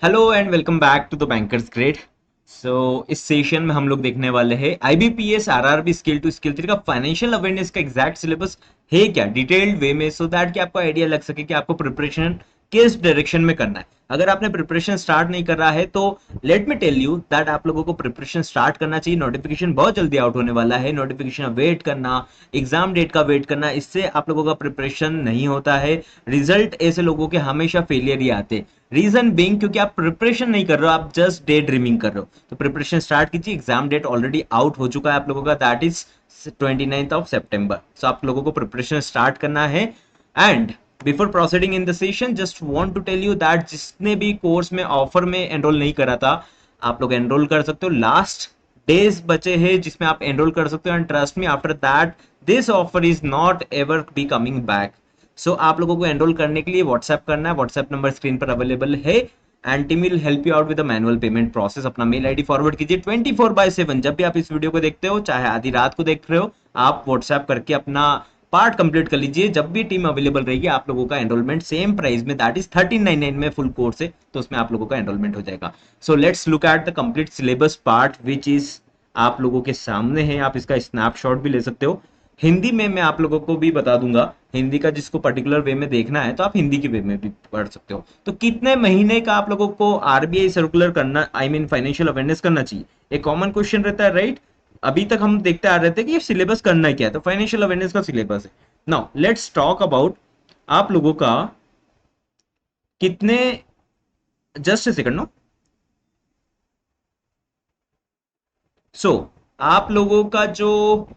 Hello and welcome back to the bankers grade. So इस session में हम लोग देखने वाले हैं IBPS RRB scale two scale 3 का फाइनेंशियल अवेयरनेस का एग्जैक्ट सिलेबस है क्या डिटेल्ड वे में, सो दैट कि आपको आइडिया लग सके कि आपको प्रिपरेशन किस डायरेक्शन में करना है। अगर आपने प्रिपरेशन स्टार्ट नहीं कर रहा है तो let me tell you that आप लोगों को प्रिपरेशन स्टार्ट करना चाहिए। नोटिफिकेशन बहुत जल्दी आउट होने वाला है, नोटिफिकेशन वेट करना, एग्जाम डेट का वेट करना, इससे आप लोगों का प्रिपरेशन नहीं होता है। रिजल्ट ऐसे लोगों के हमेशा फेलियर ही आते। रीजन बिंग क्योंकि आप प्रिपरेशन नहीं कर रहे हो, आप जस्ट डे ड्रीमिंग कर रहे हो। तो प्रिपरेशन स्टार्ट कीजिए। एग्जाम डेट ऑलरेडी आउट हो चुका है आप लोगों का, that is 29th of September. So आप लोगों को प्रिपरेशन स्टार्ट करना है। And before proceeding in the session just want to tell you that जिसने भी कोर्स में ऑफर में एनरोल नहीं करा था, आप लोग एनरोल कर सकते हो। लास्ट डेज बचे हैं जिसमें आप एनरोल कर सकते हो, and trust me after that this offer is not ever be coming back. So आप लोगों को एनरोल करने के लिए व्हाट्सएप करना है। व्हाट्सएप नंबर स्क्रीन पर अवेलेबल है and team will help you out with the manual payment process. अपना मेल आईडी फॉरवर्ड कीजिए 24/7। जब भी आप इस वीडियो को देखते हो, चाहे आधी रात को देख रहे हो, आप व्हाट्सएप करके अपना पार्ट कंप्लीट कर लीजिए। जब भी टीम अवेलेबल रहेगी आप लोगों का एनरोलमेंट सेम प्राइस में, दैट इज 1399 में फुल कोर्स है, तो उसमें आप लोगों का एनरोलमेंट हो जाएगा। So let's look at the complete syllabus part which is आप लोगों के सामने है। आप इसका स्नैपशॉट भी ले सकते हो। हिंदी में मैं आप लोगों को भी बता दूंगा। हिंदी का जिसको पर्टिकुलर वे में देखना है तो आप हिंदी के वे में भी पढ़ सकते हो। तो कितने महीने का आप लोगों को आरबीआई सर्कुलर करना, आई मीन फाइनेंशियल अवेयरनेस करना चाहिए, एक कॉमन क्वेश्चन रहता है, राइट? अभी तक हम देखते आ रहे थे कि ये सिलेबस करना क्या है, तो फाइनेंशियल अवेयरनेस का सिलेबस है। नाउ लेट्स टॉक अबाउट आप लोगों का कितने, जस्ट सेकंड नो। सो आप लोगों का जो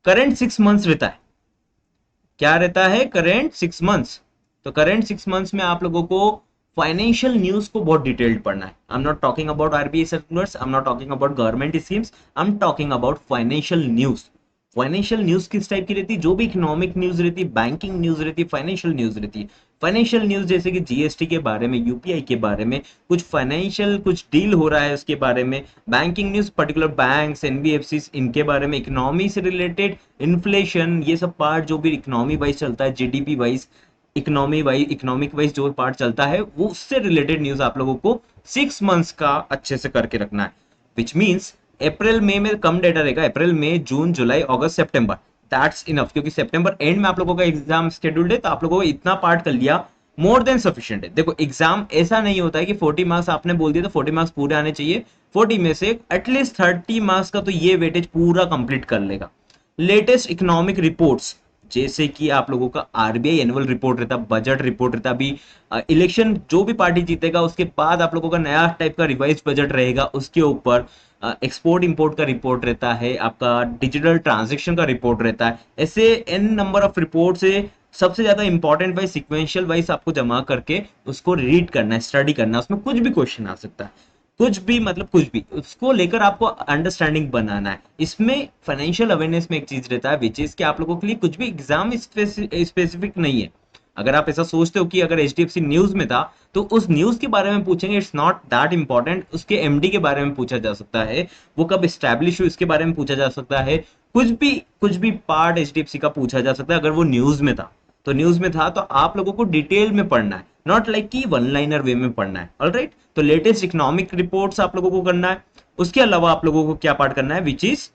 करंट 6 मंथ्स रहता है, क्या रहता है? Current 6 months. तो करेंट 6 मंथ्स में आप लोगों को फाइनेंशियल न्यूज को बहुत डिटेल्ड पढ़ना है। I am not talking about RBI circulars, I am not talking about government schemes, I am talking about financial news. Financial news किस टाइप की रहती है? जो भी इकोनॉमिक न्यूज रहती है, बैंकिंग न्यूज रहती है, फाइनेंशियल न्यूज रहती है। फाइनेंशियल न्यूज जैसे कि जीएसटी के बारे में, यूपीआई के बारे में, कुछ फाइनेंशियल कुछ डील हो रहा है उसके बारे में। Banking news particular banks, NBFC, इनके बारे में, इकोनॉमी से रिलेटेड, इन्फ्लेशन, ये सब पार्ट जो भी इकोनॉमी वाइज चलता है, जीडीपी वाइज, इकोनॉमिक वाइज जो पार्ट चलता है, वो उससे रिलेटेड न्यूज आप लोगों को 6 मंथ्स का अच्छे से करके रखना है। विच मीन्स अप्रैल मई में कम डेटा रहेगा, अप्रैल मई जून जुलाई अगस्त सितंबर, दैट्स इनफ। क्योंकि सितंबर एंड में आप लोगों का एग्जाम शेड्यूल्ड है, तो आप लोगों को इतना पार्ट कर लिया मोर देन सफिशिएंट है। देखो एग्जाम ऐसा नहीं होता है कि 40 मार्क्स आपने बोल दिया तो 40 मार्क्स पूरे आने चाहिए। 40 में से एटलीस्ट 30 मार्क्स का तो ये वेटेज पूरा कंप्लीट कर लेगा। लेटेस्ट इकोनॉमिक रिपोर्ट्स जैसे कि आप लोगों का आरबीआई एनुअल रिपोर्ट रहता, बजट रिपोर्ट रहता। अभी इलेक्शन जो भी पार्टी जीतेगा उसके बाद आप लोगों का नया टाइप का रिवाइज बजट रहेगा, उसके ऊपर एक्सपोर्ट इंपोर्ट का रिपोर्ट रहता है, आपका डिजिटल ट्रांजेक्शन का रिपोर्ट रहता है। ऐसे एन नंबर ऑफ रिपोर्ट से सबसे ज्यादा इंपॉर्टेंट वाइज, सिक्वेंशियल वाइज आपको जमा करके उसको रीड करना है, स्टडी करना है। उसमें कुछ भी क्वेश्चन आ सकता है, कुछ भी मतलब कुछ भी, उसको लेकर आपको अंडरस्टैंडिंग बनाना है। इसमें फाइनेंशियल अवेयरनेस में एक चीज रहता है विच इज कि आप लोगों के लिए कुछ भी एग्जाम स्पेसिफिक नहीं है। अगर आप ऐसा सोचते हो कि अगर एचडीएफसी न्यूज में था तो उस न्यूज के बारे में पूछेंगे, इट्स नॉट दैट इंपॉर्टेंट। उसके एमडी के बारे में पूछा जा सकता है, वो कब स्टैब्लिश हुई इसके बारे में पूछा जा सकता है। कुछ भी पार्ट एचडीएफसी का पूछा जा सकता है अगर वो न्यूज में था। तो न्यूज में था तो आप लोगों को डिटेल में पढ़ना है, नॉट लाइक कि वन लाइनर वे में पढ़ना है। ऑलराइट, तो लेटेस्ट इकोनॉमिक रिपोर्ट्स आप लोगों को करना है। उसके अलावा आप लोगों को क्या पार्ट करना है, which is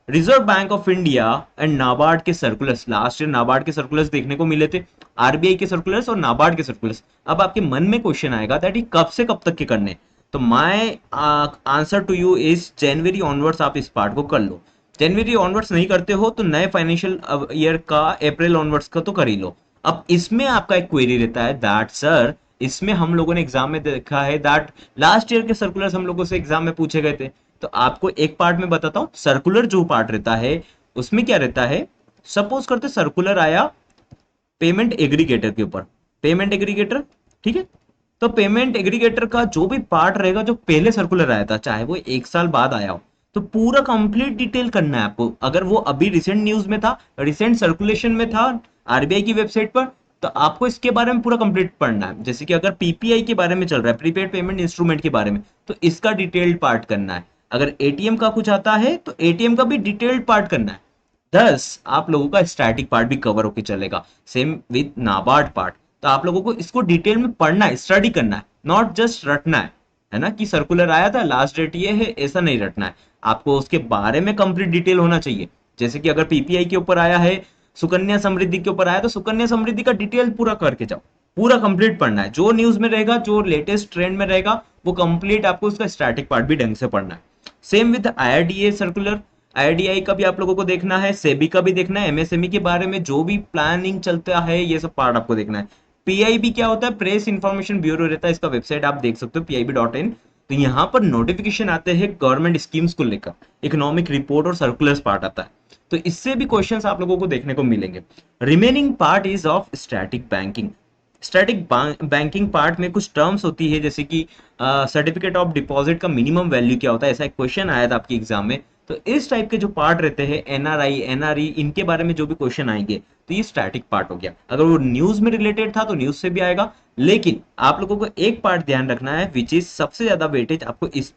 reserve bank of India and NABARD के सर्कुलर्स। लास्ट ईयर नाबार्ड के सर्कुलर्स देखने को मिले थे, आरबीआई के सर्कुलर्स और नाबार्ड के सर्कुलर्स। अब आपके मन में क्वेश्चन आएगा दैट ये कब से कब तक के करने, तो my answer to you is January onwards आप इस पार्ट को कर लो। जनवरी ऑनवर्ड्स नहीं करते हो तो नए फाइनेंशियल ईयर का अप्रैल ऑनवर्ड्स का तो कर ही लो। अब इसमें आपका एक क्वेरी रहता है दैट सर, इसमें हम लोगों ने एग्जाम में देखा है दैट लास्ट ईयर के सर्कुलर्स हम लोगों से एग्जाम में पूछे गए थे। तो आपको एक पार्ट में बताता हूं, सर्कुलर जो पार्ट रहता है उसमें क्या रहता है। सपोज करते सर्कुलर आया पेमेंट एग्रीगेटर के ऊपर, पेमेंट एग्रीगेटर, ठीक है। तो पेमेंट एग्रीगेटर का जो भी पार्ट रहेगा जो पहले सर्कुलर आया था, चाहे वो 1 साल बाद आया हो, तो पूरा कंप्लीट डिटेल करना है आपको। अगर वो अभी रिसेंट न्यूज में था, रिसेंट सर्कुलेशन में था आरबीआई की वेबसाइट पर, तो आपको इसके बारे में पूरा कंप्लीट पढ़ना है। जैसे कि अगर पीपीआई के बारे में चल रहा है, प्रीपेड पेमेंट इंस्ट्रूमेंट के बारे में, तो इसका डिटेल्ड पार्ट करना है। अगर एटीएम का कुछ आता है तो एटीएम का भी डिटेल्ड पार्ट करना है। दस आप लोगों का स्टैटिक पार्ट भी कवर होके चलेगा, सेम विद नाबार्ड पार्ट। तो आप लोगों को इसको डिटेल में पढ़ना है, स्टडी करना है। नॉट जस्ट रटना है ना, कि सर्कुलर आया था लास्ट डेट ये है, ऐसा नहीं रटना है, आपको उसके बारे में कंप्लीट डिटेल होना चाहिए। जैसे कि अगर पीपीआई के ऊपर आया है, सुकन्या समृद्धि के ऊपर आया, तो सुकन्या समृद्धि का डिटेल पूरा करके जाओ, पूरा कंप्लीट पढ़ना है, जो न्यूज में रहेगा, जो लेटेस्ट ट्रेंड में रहेगा, वो कंप्लीट आपको उसका स्टैटिक पार्ट भी ढंग से पढ़ना है। Same with IRDA circular, IRDI का भी आप लोगों को देखना है, सेबी का भी देखना है, एमएसएमई के बारे में जो भी प्लानिंग चलता है, ये सब पार्ट आपको देखना है। पीआईबी क्या होता है, प्रेस इंफॉर्मेशन ब्यूरो रहता है, इसका वेबसाइट आप देख सकते हो pib.in। तो यहाँ पर नोटिफिकेशन आते हैं गवर्नमेंट स्कीम्स को लेकर, इकोनॉमिक रिपोर्ट और सर्कुलर्स पार्ट आता है, तो इससे भी क्वेश्चंस आप लोगों को देखने को मिलेंगे। Remaining part is of static banking. Static banking part में कुछ टर्म्स होती है, जैसे कि सर्टिफिकेट ऑफ डिपॉजिट का मिनिमम वैल्यू क्या होता है, ऐसा एक क्वेश्चन आया था आपके एग्जाम में। तो इस टाइप के जो पार्ट रहते हैं, एनआरआई एनआरई, इनके बारे में जो भी क्वेश्चन आएंगे, तो ये स्टैटिक पार्ट हो गया। अगर वो न्यूज में रिलेटेड था तो न्यूज से भी आएगा, लेकिन आप लोगों को एक पार्ट ध्यान रखना है, विच इज सबसे ज्यादा वेटेज आपको इस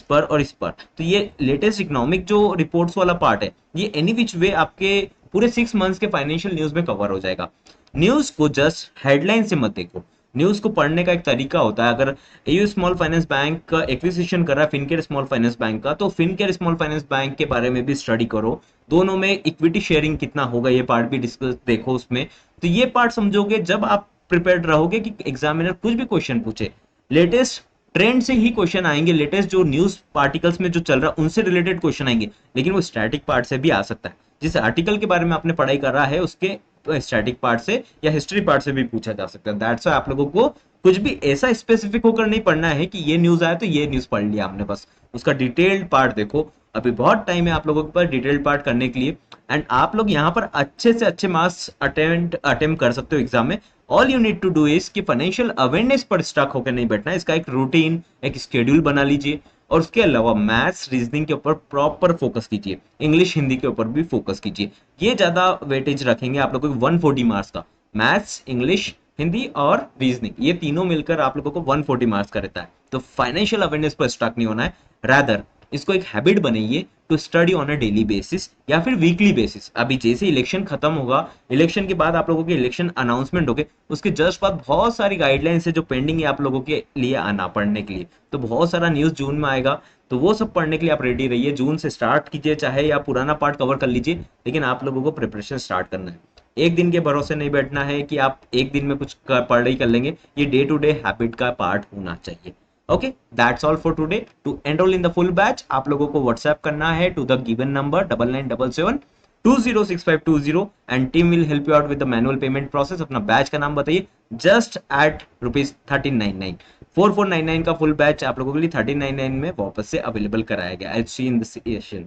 पर और इस पर। तो ये लेटेस्ट इकोनॉमिक जो रिपोर्ट्स वाला पार्ट है, ये एनी विच वे आपके पूरे 6 मंथ्स के फाइनेंशियल न्यूज में कवर हो जाएगा। न्यूज को जस्ट हेडलाइन से मत देखो, न्यूज को पढ़ने का एक तरीका होता है। अगर एयू स्मॉल फाइनेंस बैंक का एक्विजिशन कर रहा है फिनकेयर स्मॉल फाइनेंस बैंक का, तो फिनकेयर स्मॉल फाइनेंस बैंक के बारे में भी स्टडी करो, दोनों में इक्विटी शेयरिंग कितना होगा, ये पार्ट भी डिस्कस देखो उसमें। तो ये पार्ट समझोगे जब आप प्रिपेयर्ड रहोगे कि एग्जामिनर कुछ भी क्वेश्चन पूछे, लेटेस्ट ट्रेंड से ही क्वेश्चन आएंगे, लेटेस्ट जो न्यूज आर्टिकल्स में जो चल रहा है उनसे रिलेटेड क्वेश्चन आएंगे, लेकिन वो स्टैटिक पार्ट से भी आ सकता है। जिस आर्टिकल के बारे में आपने पढ़ाई कर रहा है उसके स्टैटिक पार्ट से या हिस्ट्री पार्ट से भी पूछा जा सकता है। दैट्स व्हाई आप लोगों को कुछ भी ऐसा स्पेसिफिक होकर नहीं पढ़ना है कि ये न्यूज आया तो ये न्यूज पढ़ लिया आपने, बस उसका डिटेल्ड पार्ट देखो। अभी बहुत टाइम है आप लोगों के पास डिटेल्ड पार्ट करने के लिए, एंड आप लोग यहाँ पर अच्छे से अच्छे मार्क्स अटेम्प्ट कर सकते हो एग्जाम में। All you need to do is कि फाइनेंशियल अवेयरनेस पर स्टक होकर नहीं बैठना है, इसका एक रूटीन, एक स्केड्यूल बना लीजिए, और उसके अलावा मैथ्स रीजनिंग के ऊपर प्रॉपर फोकस कीजिए, इंग्लिश हिंदी के ऊपर भी फोकस कीजिए। ये ज्यादा वेटेज रखेंगे आप लोगों को 140 मार्क्स का, मैथ्स इंग्लिश हिंदी और रीजनिंग, ये तीनों मिलकर आप लोगों को 140 मार्क्स का रहता है। तो फाइनेंशियल अवेयरनेस पर स्टक नहीं होना है, रादर इसको एक हैबिट बनाइए to study on a daily basis या फिर वीकली बेसिस। अभी जैसे इलेक्शन खत्म होगा, इलेक्शन के बाद आप लोगों के इलेक्शन अनाउंसमेंट होंगे, उसके जस्ट बाद बहुत सारी गाइडलाइंस है जो पेंडिंग है आप लोगों के लिए आना पढ़ने के लिए। तो बहुत सारा न्यूज जून में आएगा, तो वो सब पढ़ने के लिए आप रेडी रहिए। जून से स्टार्ट कीजिए, चाहे या पुराना पार्ट कवर कर लीजिए, लेकिन आप लोगों को प्रिपरेशन स्टार्ट करना है। एक दिन के भरोसे नहीं बैठना है कि आप एक दिन में कुछ पढ़ ही कर लेंगे, ये डे टू डे हैबिट का पार्ट होना चाहिए। Okay, that's all for today. To enrol in the full batch आप लोगों को व्हाट्सएप करना है to the given number 9977 206520, and team will help you out with the manual payment process. अपना batch का नाम बताइए, जस्ट एट ₹1399। 4499 का फुल बैच आप लोगों के लिए 1399 में वापस से अवेलेबल कराया गया। आई सी इन द सेशन।